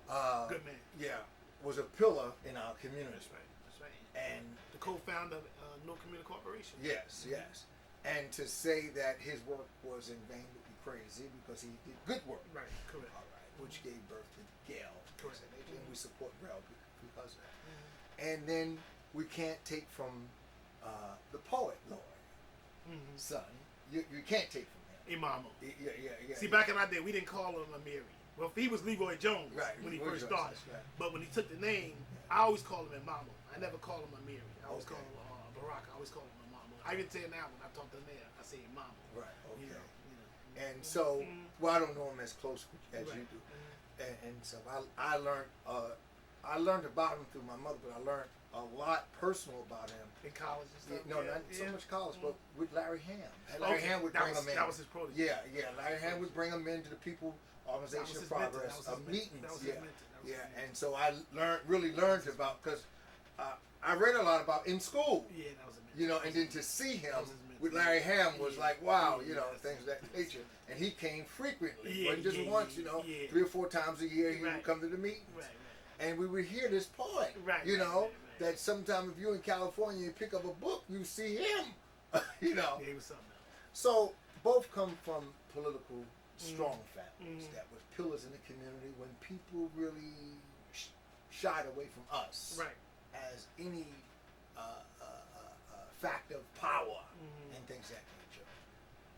Yeah. Good man. Yeah, was a pillar in our community. That's right. And the co-founder of No Community Corporation. Yes. And to say that his work was in vain would be crazy because he did good work. Right, correct. All right, which gave birth to Gail. Correct. And we support Gail because of that. And then we can't take from the poet laureate son. You can't take from him. Imamo. Yeah. See, back in our day, we didn't call him Amiri. Well, he was Leroy Jones when he first started. Right. But when he took the name, I always called him Imamo. I never called him Amiri. I always call him Baraka. I always call him Imamo. I even say it now when I talk to the mayor, I say Imamo. Right. Okay. You know. And so, well, I don't know him as close as you do. And so I learned about him through my mother, but I learned a lot personal about him in college and stuff. No, not so much college, but with Larry Ham. Larry Ham would bring him in. That was his protege. Yeah. Larry Ham would bring him into the People Organization of Progress meetings. And so I really learned about because I read a lot about in school. Yeah, that was a mentor. You know, and then to see him with Larry Ham was like, wow, you know, things of that nature. And he came frequently, wasn't just once, 3 or 4 times a year he would come to the meetings. Right. And we would hear this poet, that sometime if you're in California, you pick up a book, you see him, Yeah, he was something else. So both come from political strong families that were pillars in the community when people really shied away from us Right. as any fact of power and things of that nature.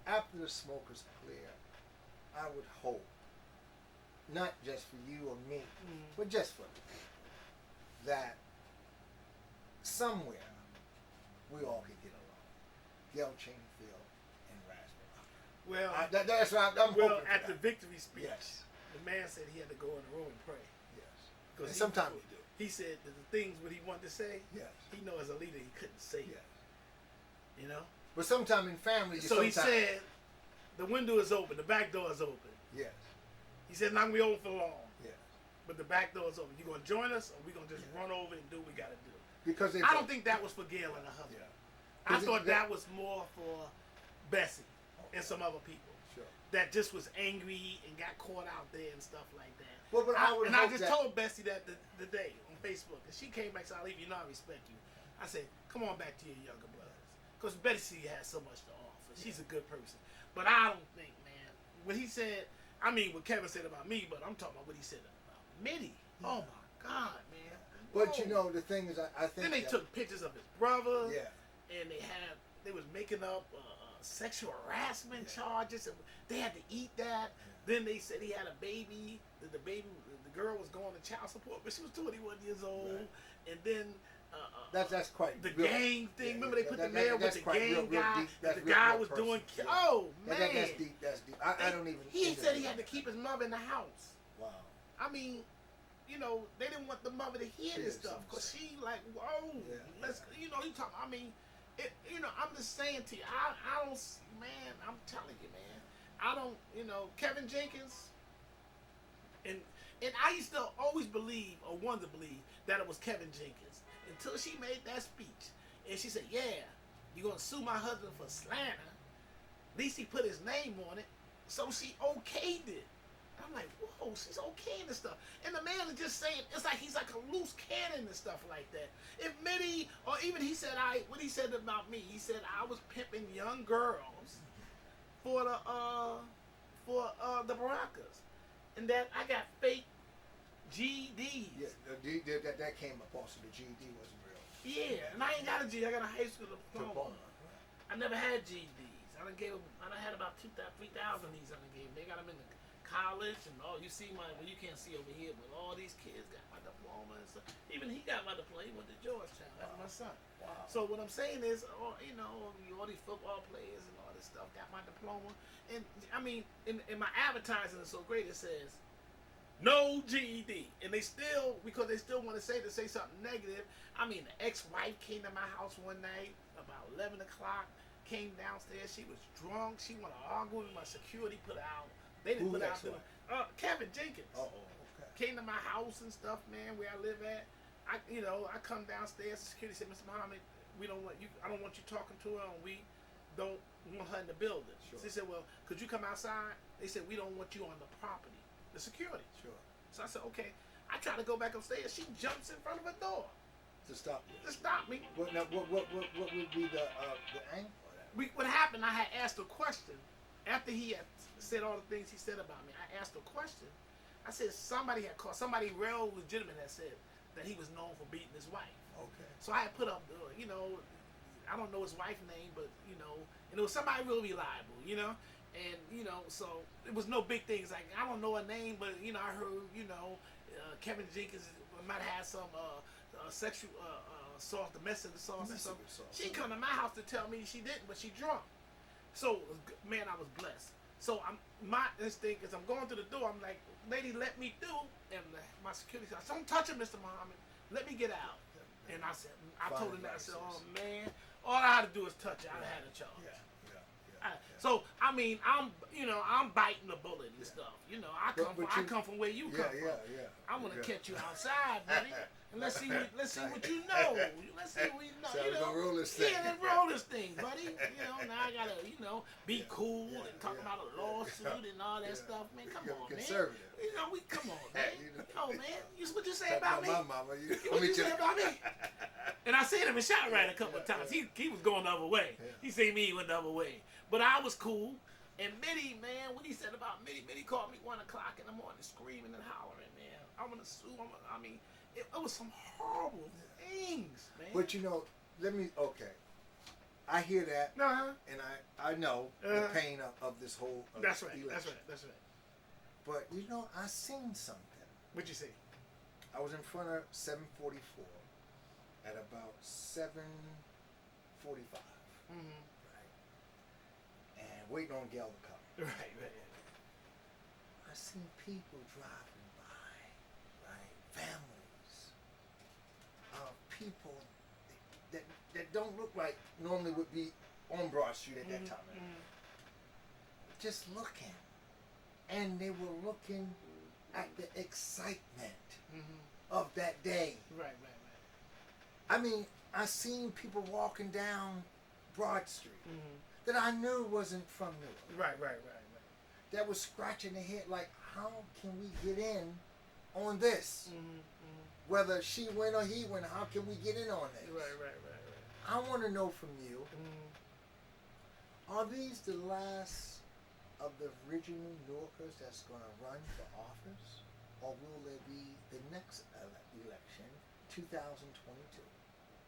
After the smoke is clear, I would hope, not just for you or me, but just for me, that somewhere we all could get along. Gail Chainfield and Raspberry. Well, that's what I'm hoping for at the that. victory speech, Yes. the man said he had to go in the room and pray. Yes. And sometimes we do. He said that the things what he wanted to say, Yes. he know as a leader he couldn't say Yes. it. You know? But sometimes in family, So he said, the window is open, the back door is open. yes. He said, not going to be open for long, Yes. but the back door is open. You going to join us, or we going to just run over and do what we got to do? Because I don't think that was for Gail and her husband. Yeah. I thought that was more for Bessie and some other people. Sure. That just was angry and got caught out there and stuff like that. Well, but I would and hope I just that- told Bessie that the day on Facebook, and she came back and said, Alif, you know I respect you. I said, come on back to your younger brothers. Because Bessie has so much to offer. She's a good person. But I don't think, man, what he said, I mean, what Kevin said about me, but I'm talking about what he said about Mitty. Oh, my God, man. But Whoa. you know, the thing is, I think Then they that, took pictures of his brother. Yeah. And they was making up sexual harassment charges, and they had to eat that. Then they said he had a baby. That the girl was going to child support, but she was 21 years old. Right. And then that's quite the real. gang thing. Yeah, Remember they put the mayor with that's the quite gang real guy. deep. That's The real guy was personal. doing. Yeah. Oh man, That's deep. That's deep. I don't even. He said he had to keep his mother in the house. Wow. I mean, you know, they didn't want the mother to hear this stuff because she like, whoa, let's, you know, he talking. I mean, you know, I'm just saying to you, I don't, man, I'm telling you, man, I don't, you know, Kevin Jenkins, and I used to always believe or want to believe that it was Kevin Jenkins until she made that speech, and she said, yeah, you're gonna sue my husband for slander. At least he put his name on it, so she okayed it. I'm like, whoa, she's okaying this stuff. And the man is just saying, it's like he's like a loose cannon and stuff like that. If Mitty, or even he said, what he said about me, he said I was pimping young girls for the Baracas. And that I got fake GEDs. Yeah, that came up also. The GED wasn't real. Yeah, and I ain't got a GED, I got a high school diploma. I never had GEDs. I done had about 2,000, 3,000 of these I done gave. They got them in the college, and you see well, you can't see over here, but all these kids got my diploma and stuff. Even he got my diploma. He went to Georgetown. That's my son. Wow. So what I'm saying is, you know, all these football players and all this stuff got my diploma. And I mean, in my advertising is so great. It says no GED, and they still, because they still want to say something negative. I mean, the ex-wife came to my house one night about 11 o'clock. Came downstairs. She was drunk. She wanted to argue with my security. Put out. They didn't put out Kevin Jenkins. Okay. Came to my house and stuff, man, where I live at. I come downstairs. Security said, Mr. Muhammad, we don't want you. I don't want you talking to her, and we don't want her in the building. Sure. They said, well, could you come outside? They said, we don't want you on the property. The security. Sure. So I said, okay. I try to go back upstairs. She jumps in front of a door To stop you. to stop me. What would be the angle of that? What happened? I had asked a question after he had said all the things he said about me. I asked a question. I said somebody had called, somebody real legitimate had said that he was known for beating his wife. Okay. So I had put up, you know, I don't know his wife's name, but you know, and it was somebody really reliable, you know, and you know, so it was no big things. Like I don't know her name, but you know, I heard, you know, Kevin Jenkins might have some sexual assault, domestic assault, and something. She come to my house to tell me she didn't, but she drunk. So man, I was blessed. So my instinct is I'm going to the door. I'm like, lady, let me through. And my security said, don't touch him, Mr. Muhammad. Let me get out. And I said, I told him that. I said, oh man, all I had to do is touch it. I had a charge. So I mean, I'm biting the bullet and stuff. You know, I come from where you come from. I want to catch you outside, buddy. And let's see what you know. Let's see what you know. So we're gonna roll this thing. Yeah, let's roll this thing, buddy. You know, now I gotta, be cool and talk about a lawsuit and all that stuff. Man, come on, conservative. man. You know, come on, man. Come on, man. What you say about me? My mama, What you say about me? And I seen him in shot right a couple of times. He was going the other way. He seen me, he went the other way. But I was cool. And Mitty, man, what he said about Mitty called me 1 o'clock in the morning screaming and hollering, man. I'm gonna sue. I mean, it was some horrible things, man. But you know, I hear that, and I know the pain of this whole That's right. election. That's right. But you know, I seen something. What'd you see? I was in front of 744 at about 7:45. Mm-hmm. Right. And waiting on Gail to come. Right. I seen people driving by, right? Families of people that don't look like normally would be on Broad Street at that time. Mm-hmm. Just looking. And they were looking at the excitement of that day. Right. I mean, I seen people walking down Broad Street that I knew wasn't from Newark. Right. That was scratching their head like, how can we get in on this? Whether she win or he win, how can we get in on this? Right. I want to know from you, are these the last of the original Newarkers that's going to run for office? Or will there be the next election, 2022?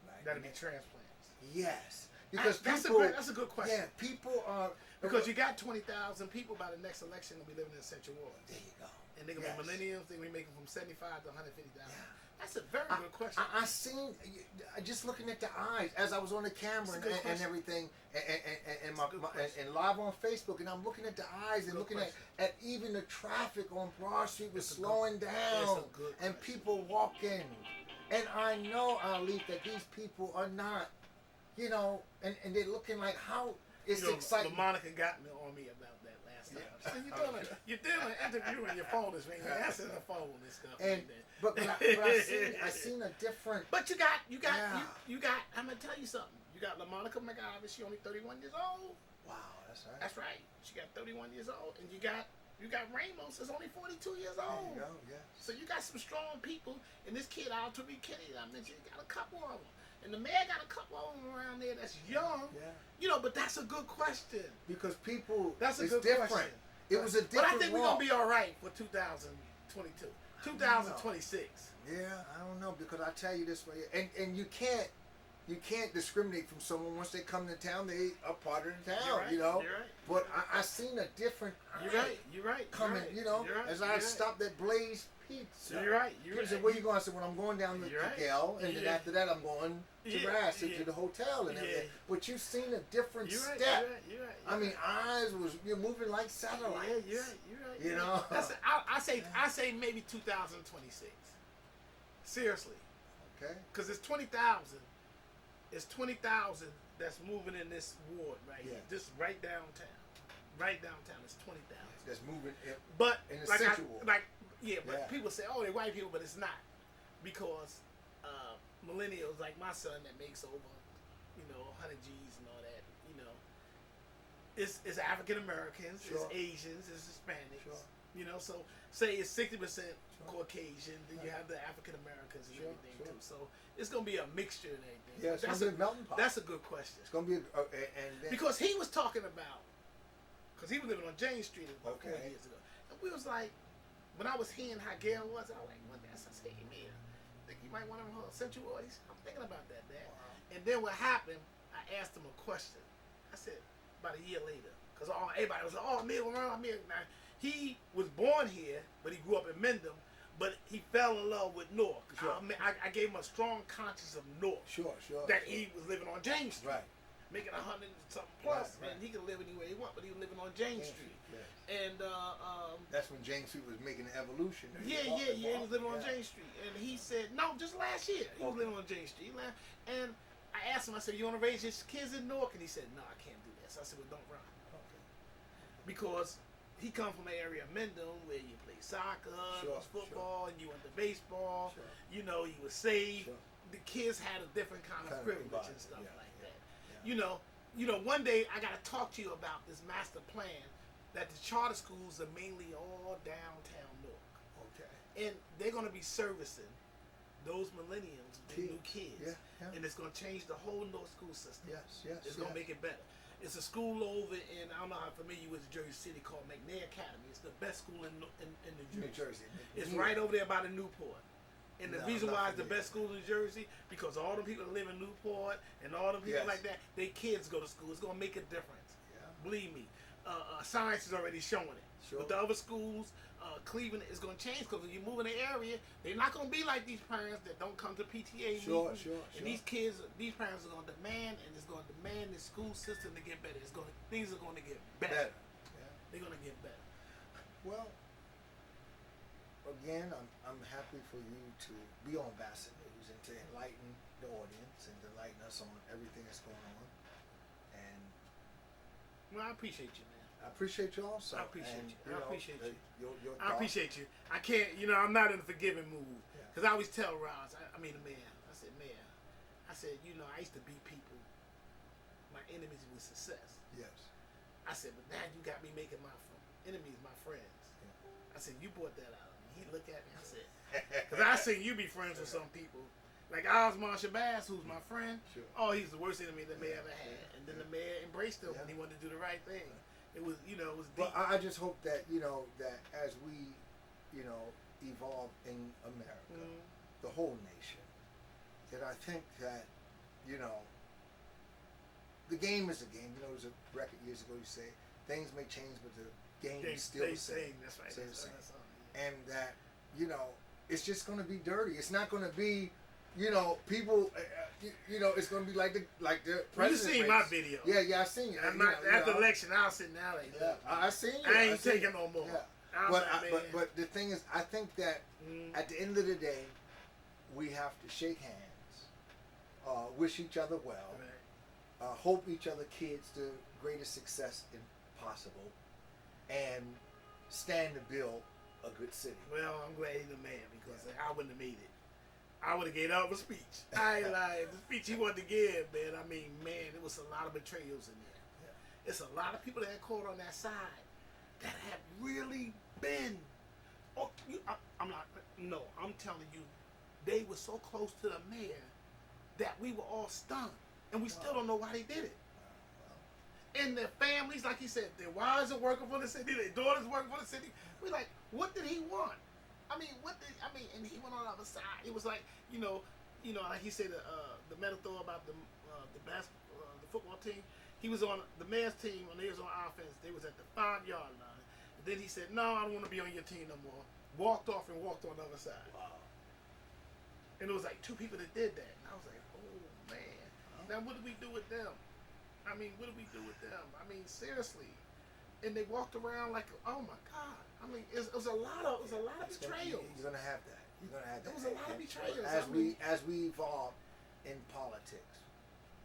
Right? That'll be transplants. Yes. Because that's a good question. Yeah, people are... Because you got 20,000 people by the next election will be living in Central Ward. There you go. And they're going to be millennials. They're going to be making from 75 to 150,000. Yeah. That's a very good question. I seen, just looking at the eyes as I was on the camera and everything, and live on Facebook, and I'm looking at the eyes and looking at even the traffic on Broad Street was slowing down, and people walking. And I know, Alif, that these people are not, you know, and they're looking like how it's exciting. Monica got me on me about that last time. So you're doing an interview and your phone is ringing. You're answering the phone and stuff. But I seen a different. But you got. I'm gonna tell you something. You got LaMonica McIver. She only 31 years old. Wow, that's right. That's right. She got 31 years old, and you got Ramos is only 42 years old. There you go. Yeah. So you got some strong people, and this kid Altuve Kenny I mentioned, you got a couple of them, and the mayor got a couple of them around there that's young. Yeah. You know, but that's a good question because people. That's a good different. question. It was a different. But I think we're gonna be all right for 2022. 2026. Yeah, I don't know because I tell you this way, and you can't discriminate from someone once they come to town. They are part of the town, you know. You're right. But I seen a different. You're right. Coming, you know, as I stopped at Blaze Pizza. You're right. He said, "Where you going?" I said, "When I'm going down to Gale, and then after that, I'm going to Rass to the hotel and everything." But you seen a different step. You're right. I mean, you're moving like satellites. Yeah, you're right. You know. I say maybe 2026. Seriously. Okay. Because it's 20,000. It's 20,000 that's moving in this ward right here. Just right downtown. It's 20,000. That's moving. But in the like central ward. But people say, oh, they're white people, but it's not, because millennials like my son that makes over, 100 G's and all that, it's African Americans, it's Asians, it's Hispanics, so say it's 60% Caucasian, then you have the African Americans and everything too. So it's gonna be a mixture and everything. Yeah, it's gonna be a melting pot. That's a good question. It's gonna be because he was talking about, because he was living on Jane Street about 4 years ago, and we was like, when I was hearing how Gail was, I was like, what? I said, hey man, I think you might want them Central Wardies. I'm thinking about that, Dad. Wow. And then what happened? I asked him a question. I said about a year later, because everybody was like, oh, Emil around Emil. Now, he was born here, but he grew up in Mendham. But he fell in love with Newark. Sure. I gave him a strong conscience of Newark. Sure. That he was living on James Street. Right. Making 100 something plus. Right. And he could live anywhere he want, but he was living on James Street. Yes. And that's when James Street was making the evolution. He was living on James Street. And he said, no, just last year. He was living on James Street. And I asked him, I said, you want to raise your kids in Newark? And he said, no, I can't do that. So I said, well, don't run. Okay. Because he come from an area of Mendham where you play soccer, football, and you went to baseball. Sure. You was safe. Sure. The kids had a different kind of privilege and stuff like that. Yeah. One day I got to talk to you about this master plan that the charter schools are mainly all downtown Newark. Okay. And they're going to be servicing those millennials, the new kids. Yeah. And it's going to change the whole Newark school system. Yes. It's going to make it better. It's a school over in, I don't know how familiar you with Jersey City, called McNair Academy. It's the best school in New Jersey. It's right over there by the Newport. And the reason why it's the best school in New Jersey, because all the people that live in Newport and all the people like that, their kids go to school. It's going to make a difference. Yeah. Believe me. Science is already showing it. Sure. With the other schools, Cleveland is going to change, because when you move in the area, they're not going to be like these parents that don't come to PTA meetings. And these kids, these parents are going to demand, and it's going to demand the school system to get better. Things are going to get better. Yeah. They're going to get better. Well, again, I'm happy for you to be on BASA News and to enlighten the audience and to enlighten us on everything that's going on. And well, I appreciate you, man. I appreciate you also. I appreciate you. I appreciate you. Your I appreciate you. I can't, I'm not in a forgiving mood. Because I always tell Roz, I mean the mayor, I said, Mayor, I used to beat people, my enemies with success. Yes. I said, but now you got me making my enemies my friends. Yeah. I said, you brought that out of me. He looked at me, I said, because I seen you be friends with some people. Like Osman Shabazz, who's my friend. Sure. Oh, he's the worst enemy the mayor ever had. And then the mayor embraced him when he wanted to do the right thing. It was, it was deep. But I just hope that, that as we, evolve in America, the whole nation, that I think that, the game is a game. There's a record years ago you say, things may change, but the game is still the same. That's right. That's right. And that, it's just going to be dirty. It's not going to be, people, it's going to be like the president. You seen my video. Yeah, I seen it. After the election, I'll sit down like I seen it. I ain't taking no more. Yeah. But the thing is, I think that at the end of the day, we have to shake hands, wish each other well, hope each other kids the greatest success possible, and stand to build a good city. Well, I'm glad he's the man, because I wouldn't have made it. I would have gave up a speech. I ain't lying. The speech he wanted to give, man, there was a lot of betrayals in there. Yeah. It's a lot of people that had caught on that side that have really been. I'm telling you, they were so close to the mayor that we were all stunned. And we still don't know why they did it. And their families, like he said, their wives are working for the city, their daughters working for the city. We're like, what did he want? And he went on the other side. It was like, like he said, the metaphor about the football team. He was on the mayor's team when they was on offense. They was at the 5-yard line. And then he said, no, I don't want to be on your team no more. Walked off and walked on the other side. Wow. And it was like 2 people that did that. And I was like, oh, man. Now, what do we do with them? Seriously. And they walked around like, oh my God. It was a lot of betrayals. You're gonna have that. There was a lot of betrayals. As we evolve in politics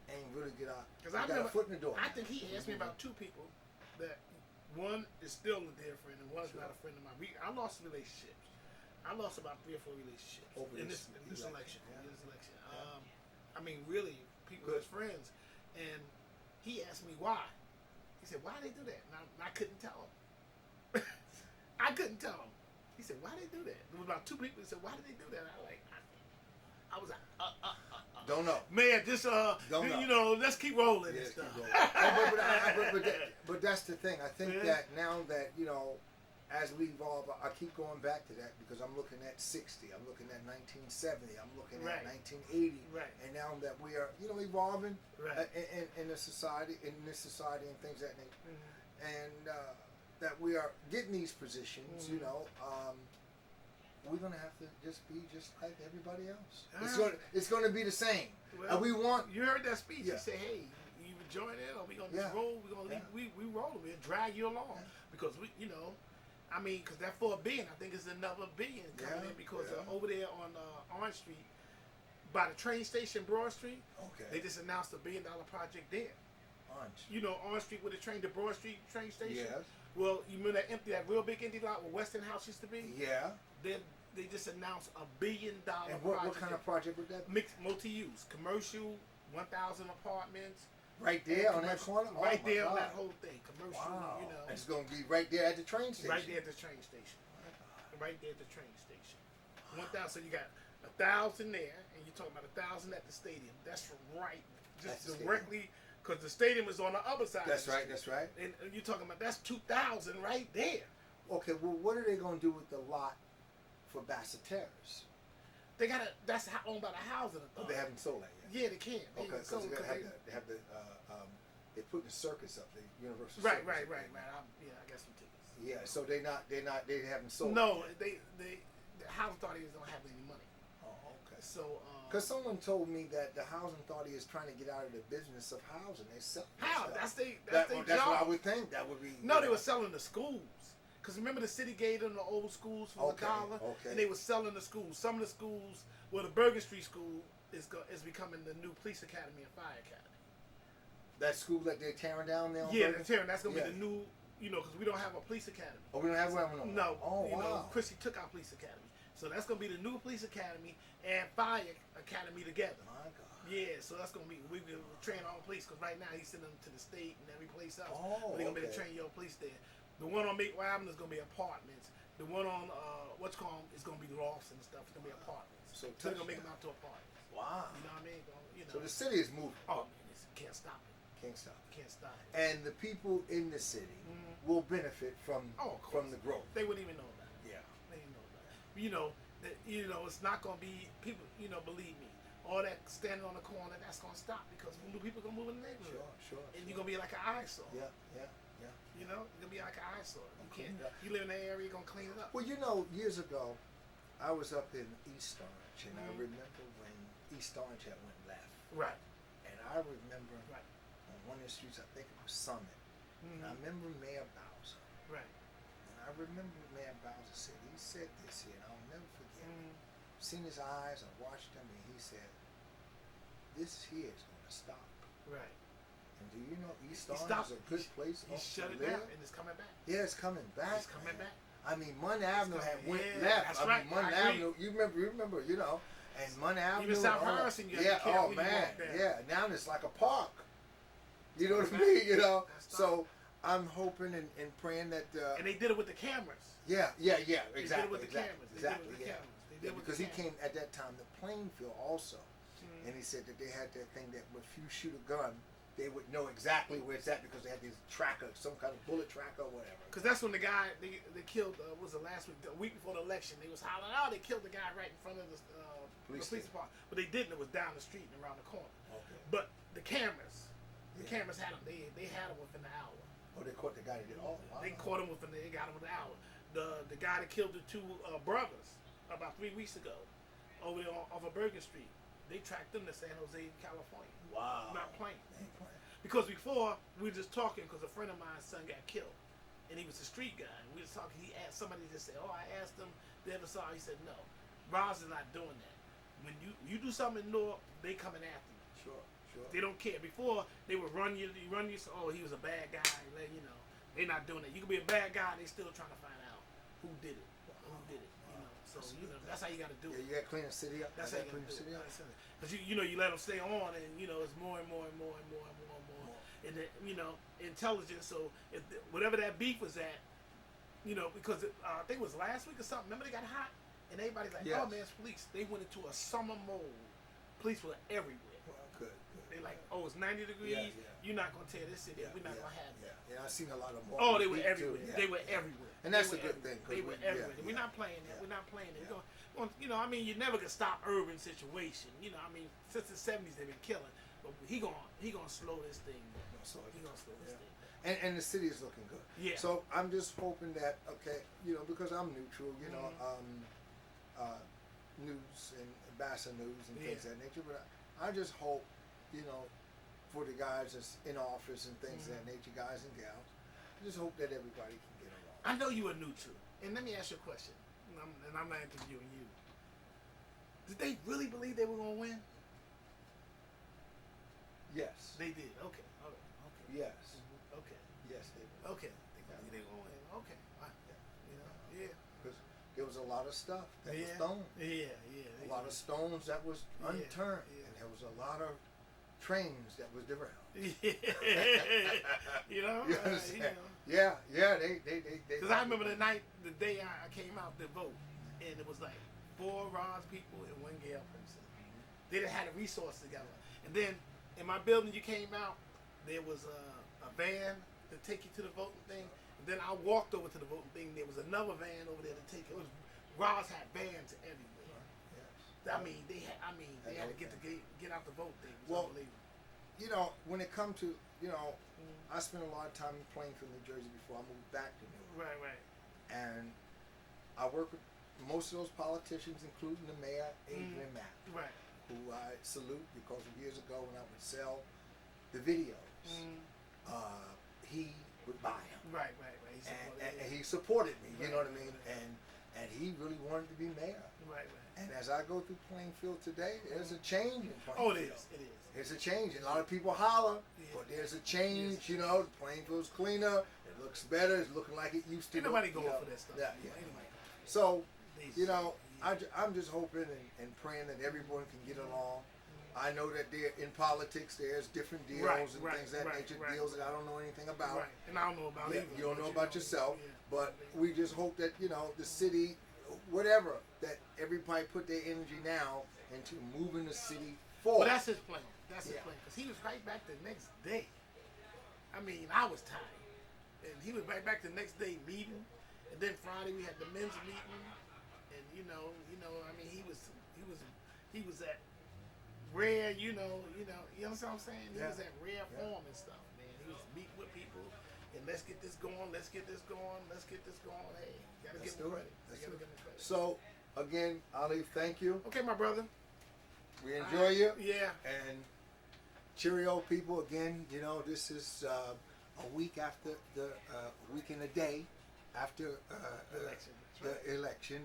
and really get our foot in the door. I think he asked me about 2 people that one is still a dear friend and one's not a friend of mine. I lost relationships. I lost about 3 or 4 relationships in this election. Really, people as friends. And he asked me why. He said, why they do that? And I couldn't tell him. I couldn't tell him. He said, why they do that? There was about 2 people that said, why did they do that? I was like, don't know. Man, just don't know. Let's keep rolling. Yes, keep rolling. But that's the thing. I think that now that as we evolve, I keep going back to that because I'm looking at 60, I'm looking at 1970, I'm looking at 1980, and now that we are evolving in this society and things that nature, and that we are getting these positions, we're gonna have to just be just like everybody else. It's gonna be the same. Well, we want. You heard that speech. He said, "Hey, you join in, or we gonna just roll. We're gonna leave. We roll. We'll drag you along because we, because that $4 billion, I think it's another $1 billion coming in because over there on Orange Street, by the train station, Broad Street, they just announced a $1 billion project there. Orange Street with the train, the Broad Street train station. Yes. Well, you remember that real big empty lot where Weston House used to be? Yeah. They just announced a $1 billion project. And what kind of project would that be? Mixed multi-use, commercial, 1,000 apartments. Right there on that corner? Right there on that whole thing. Commercial, Wow. It's going to be right there at the train station. Right there at the train station. Right there at the train station. 1,000, so you got 1,000 there, and you're talking about 1,000 at the stadium. That's right. Just directly because the stadium is on the other side. That's of the right. street. That's right. And you're talking about that's 2,000 right there. Okay. Well, what are they going to do with the lot for BASA Terrace? They got that's owned by the housing Oh, authority. they haven't sold that yet. Yeah, they can. Okay, because So, they have the they're putting the circus up, the Universal. right. Circus up I there. guess some tickets. Yeah, so they haven't sold. No, it yet. the housing authorities don't have any money. Oh, okay. So Because someone told me that the housing authority is trying to get out of the business of housing. They sell. how? stuff. That's they That's job. what I would think. That would be. No, they were selling the schools. Because remember the city gave them the old schools for Okay, $1, okay. and they were selling the schools. Some of the schools, well, the Bergen Street School is becoming the new police academy and fire academy. That school that they're tearing down there. Yeah, they're tearing. That's gonna Yeah. be the new. Because we don't have a police academy. Oh, we don't have one. No. Oh, wow. Chrissy took our police academy, so that's gonna be the new police academy and fire academy together. My God. Yeah, so that's gonna be we will train our own police because right now he's sending them to the state and every place else. Oh, but they're gonna be okay. to train your police there. The one on Maple Avenue is gonna be apartments. The one on is gonna be lofts and stuff. It's gonna be apartments. So they're gonna make them out to apartments. Wow. You know what I mean? So the city is moving. Oh man, can't stop it. Can't stop. Can't stop it. And the people in the city will benefit from Oh, of course. from the growth. They wouldn't even know that. Yeah. They didn't know that. It's not gonna be people. Believe me, all that standing on the corner, that's gonna stop because new people gonna move in the neighborhood. Sure. And you're gonna be like an eyesore. Yeah. You're gonna be like an eyesore. You clean can't. it up. You live in that area, you're gonna clean it up. Well, years ago, I was up in East Orange, and I remember when East Orange had went left. Right. And I remember Right. on one of the streets, I think it was Summit. And I remember Mayor Bowser. Right. And I remember Mayor Bowser said this here, and I'll never forget. I've seen his eyes, I watched him, and he said, "This here is going to stop." Right. And do you know East He Orange stopped. is a good place He to shut it live? down, and it's coming back. Yeah, it's coming back. It's coming man. back. I mean, Munn Avenue had coming- went yeah, left. that's I right. mean, Munn I agree. Avenue. You remember, and Munn Avenue. Even South and all that. Harrison, you had to Yeah. be careful Oh when you man. walk there. Yeah. Now it's like a park. You know what I Right. mean? That's So I'm hoping and praying that. And they did it with the cameras. Yeah. They did it Exactly. with the cameras. They did it Exactly. with the Yeah. cameras. They did Yeah, it with because the he cameras. came at that time, the Plainfield also, and he said that they had that thing that if you shoot a gun, they would know exactly where it's at because they had this tracker, some kind of bullet tracker or whatever. Because that's when the guy they killed was the last week, the week before the election. They was hollering, "Oh, they killed the guy right in front of the police department," but they didn't. It was down the street and around the corner. Okay. But the cameras had them. They had them within the hour. Oh, they caught the guy that did. Oh, wow. They caught him within. They got him within the hour. The guy that killed the two brothers about 3 weeks ago over there off of Bergen Street. They tracked them to San Jose, California. Wow. Not playing. They ain't playing. Because before we were just talking because a friend of mine's son got killed, and he was a street guy. And we was talking. He asked somebody just said, "Oh, I asked him. They ever saw?" He said, "No, Roz is not doing that. When you do something in Newark, they coming after you. Sure. They don't care. Before they would run you. Oh, he was a bad guy. They not doing that. You could be a bad guy. They still trying to find out who did it. Who did it? So that's how you got to do Yeah, it. you got to clean the city up. That's how you clean got the to do city it. up. Because you let them stay on, and it's more and more and more and more and more and more. And then, intelligence. So if whatever that beef was at, because I think it was last week or something. Remember they got hot, and everybody's like, Yes. "Oh man, it's police." They went into a summer mode. Police were everywhere. Well, good. They like, "Oh, it's 90 degrees. Yeah. You're not gonna tear this city. We're not gonna have it." Yeah, I've seen a lot of them. Oh, they were beat, everywhere. too. Yeah. They were everywhere. And that's They a were good thing. 'cause They were everywhere. We're not playing that. Yeah. We're not playing it. Yeah. You never can stop urban situation. Since the 70s they've been killing. But he gonna slow this thing down. So He gonna slow this yeah. thing down. And the city is looking good. Yeah. So I'm just hoping that because I'm neutral, news and BASA news and things of that nature. But I just hope, for the guys that's in office and things of that nature, guys and gals, I just hope that everybody can get along. I know you are neutral. And let me ask you a question. And I'm not interviewing you. Did they really believe they were gonna win? Yes. They did. Okay. All right. Okay. Yes. Okay. Yes, they did. Okay. They believe they were gonna win. Okay. All right. Yeah. Because there was a lot of stuff that was Yeah. thrown. Yeah. A lot of stones that was unturned. Yeah. And there was a lot of trains that was derailed. You understand? Yeah, they. Because I remember the day I came out to vote, and it was like 4 Ron's people and 1 Gail person. They didn't have the resources together. And then in my building, you came out, there was a van to take you to the voting thing. And then I walked over to the voting thing. There was another van over there to take it. Ross had vans everywhere. Yes. I mean, they had to get out the vote thing. It was Well, unbelievable. you know, when it comes to, you know, I spent a lot of time in Plainfield, New Jersey before I moved back to New York. Right. And I work with most of those politicians, including the mayor, Adrian Mapp, Right. who I salute because years ago when I would sell the videos, he would buy them. Right. And he supported me, you know what I mean? And he really wanted to be mayor. Right. And as I go through Plainfield today, there's a change in Plainfield. Oh, it is. There's a change. And a lot of people holler, but there's a change. Yes. You know, Plainfield's cleaner. It looks better. It's looking like it used to. Ain't nobody going you know, for that stuff. Yeah. Anyway. So, you know, I'm just hoping and praying that everyone can get along. I know that there in politics there's different deals and things of that nature, deals that I don't know anything about. Right. And I don't know about either. You don't know about yourself, yeah. but we just hope that, you know, the city, whatever, that everybody put their energy now into moving the city forward. Well, that's his plan. That's his plan. Because he was right back the next day. I mean, I was tired. And he was right back the next day meeting. And then Friday we had the men's meeting. And you know, I mean, he was at rare, you understand what I'm saying? He was at rare form and stuff, man. He was meeting with people and let's get this going. Hey, gotta give him credit. So, again, Ali, thank you. Okay, my brother. We enjoy you. Yeah. And cheerio, people. Again, you know, this is a week after week and a day after the election.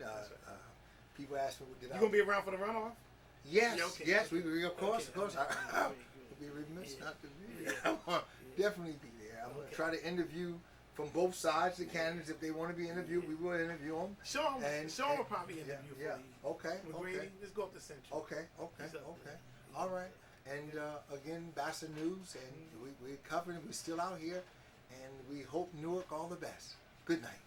People ask me, you gonna be around for the runoff? Yes, Yeah, okay. yes, we of course. I Okay. would be remiss not to be Yeah. there. I'm gonna definitely be there. I'm gonna try to interview from both sides, the candidates. If they want to be interviewed, we will interview them. Sean will probably interview for you. Okay. McGrady, let's go up to Central. Okay. All right. And again, BASA News, and we're covering it. We're still out here, and we hope Newark all the best. Good night.